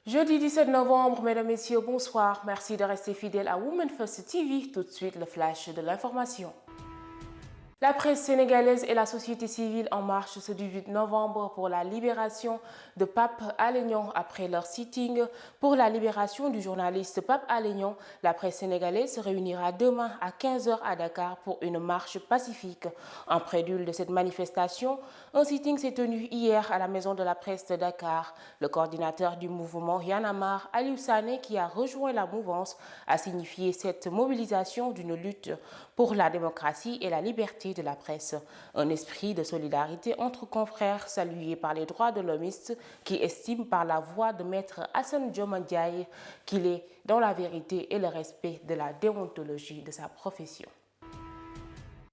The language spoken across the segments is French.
Jeudi 17 novembre, mesdames, messieurs, bonsoir. Merci de rester fidèles à Women First TV. Tout de suite, le flash de l'information. La presse sénégalaise et la société civile en marche ce 18 novembre pour la libération de Pape Alé Niang après leur sitting. Pour la libération du journaliste Pape Alé Niang, la presse sénégalaise se réunira demain à 15 h à Dakar pour une marche pacifique. En prélude de cette manifestation, un sitting s'est tenu hier à la Maison de la Presse de Dakar. Le coordinateur du mouvement Y en a marre, Aliou Sané, qui a rejoint la mouvance, a signifié cette mobilisation d'une lutte pour la démocratie et la liberté de la presse. Un esprit de solidarité entre confrères salué par les droits de l'homiste qui estiment par la voix de Maître Assane Dioma Ndiaye qu'il est dans la vérité et le respect de la déontologie de sa profession.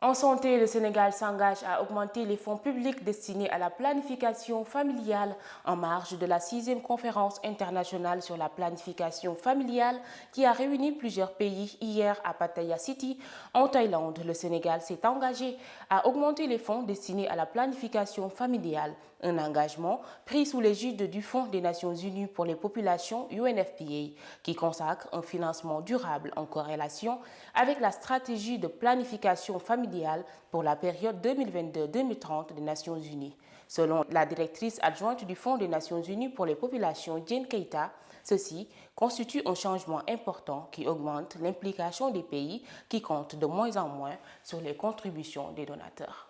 En santé, le Sénégal s'engage à augmenter les fonds publics destinés à la planification familiale en marge de la 6e conférence internationale sur la planification familiale qui a réuni plusieurs pays hier à Pattaya City, en Thaïlande. Le Sénégal s'est engagé à augmenter les fonds destinés à la planification familiale, un engagement pris sous l'égide du Fonds des Nations Unies pour les populations UNFPA, qui consacre un financement durable en corrélation avec la stratégie de planification familiale pour la période 2022-2030 des Nations Unies. Selon la directrice adjointe du Fonds des Nations Unies pour les populations, Jane Keita, ceci constitue un changement important qui augmente l'implication des pays qui comptent de moins en moins sur les contributions des donateurs.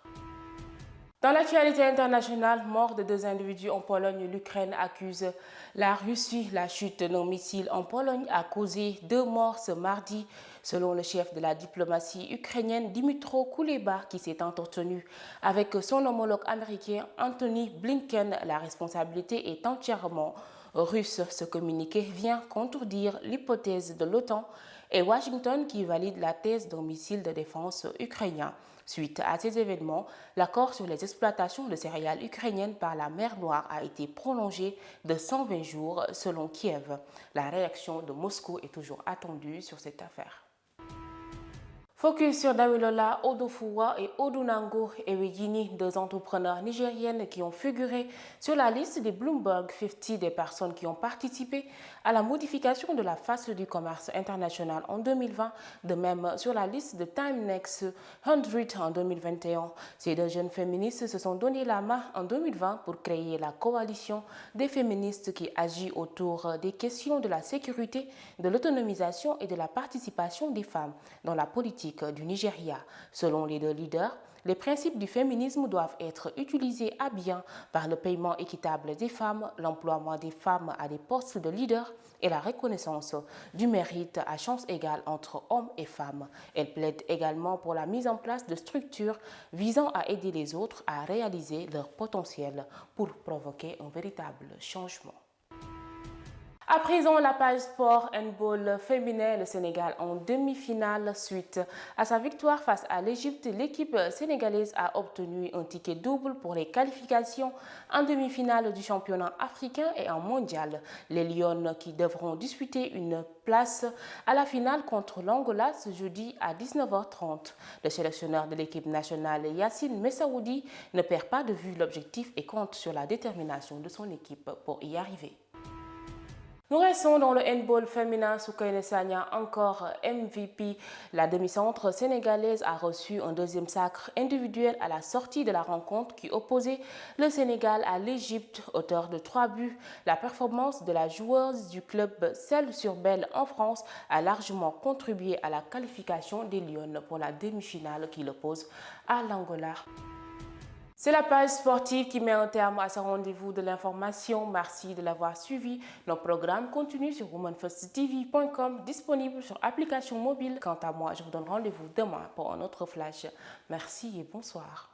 Dans l'actualité internationale, mort de 2 individus en Pologne, l'Ukraine accuse la Russie. La chute d'un missile en Pologne a causé 2 morts ce mardi, selon le chef de la diplomatie ukrainienne Dmytro Kuleba, qui s'est entretenu avec son homologue américain Anthony Blinken. La responsabilité est entièrement russe. Ce communiqué vient contredire l'hypothèse de l'OTAN et Washington qui valide la thèse d'un missile de défense ukrainien. Suite à ces événements, l'accord sur les exploitations de céréales ukrainiennes par la mer Noire a été prolongé de 120 jours selon Kiev. La réaction de Moscou est toujours attendue sur cette affaire. Focus sur Damilola Odufuwa et Odunango Ewegini, 2 entrepreneurs nigériennes qui ont figuré sur la liste des Bloomberg 50 des personnes qui ont participé à la modification de la face du commerce international en 2020, de même sur la liste de Time Next 100 en 2021. Ces 2 jeunes féministes se sont donné la main en 2020 pour créer la coalition des féministes qui agit autour des questions de la sécurité, de l'autonomisation et de la participation des femmes dans la politique du Nigeria. Selon les 2 leaders, les principes du féminisme doivent être utilisés à bien par le paiement équitable des femmes, l'emploiement des femmes à des postes de leader et la reconnaissance du mérite à chance égale entre hommes et femmes. Elle plaide également pour la mise en place de structures visant à aider les autres à réaliser leur potentiel pour provoquer un véritable changement. À présent, la page sport handball féminin, le Sénégal en demi-finale suite à sa victoire face à l'Égypte. L'équipe sénégalaise a obtenu un ticket double pour les qualifications en demi-finale du championnat africain et en mondial. Les Lions qui devront disputer une place à la finale contre l'Angola ce jeudi à 19 h 30. Le sélectionneur de l'équipe nationale Yassine Messaoudi ne perd pas de vue l'objectif et compte sur la détermination de son équipe pour y arriver. Nous restons dans le handball féminin. Soukaine Sagna, encore MVP. La demi-centre sénégalaise a reçu un 2e sacre individuel à la sortie de la rencontre qui opposait le Sénégal à l'Égypte, auteur de 3 buts. La performance de la joueuse du club Celles-sur-Belle en France a largement contribué à la qualification des Lions pour la demi-finale qui l'oppose à l'Angola. C'est la page sportive qui met un terme à ce rendez-vous de l'information. Merci de l'avoir suivi. Nos programmes continuent sur womanfirsttv.com, disponible sur application mobile. Quant à moi, je vous donne rendez-vous demain pour un autre flash. Merci et bonsoir.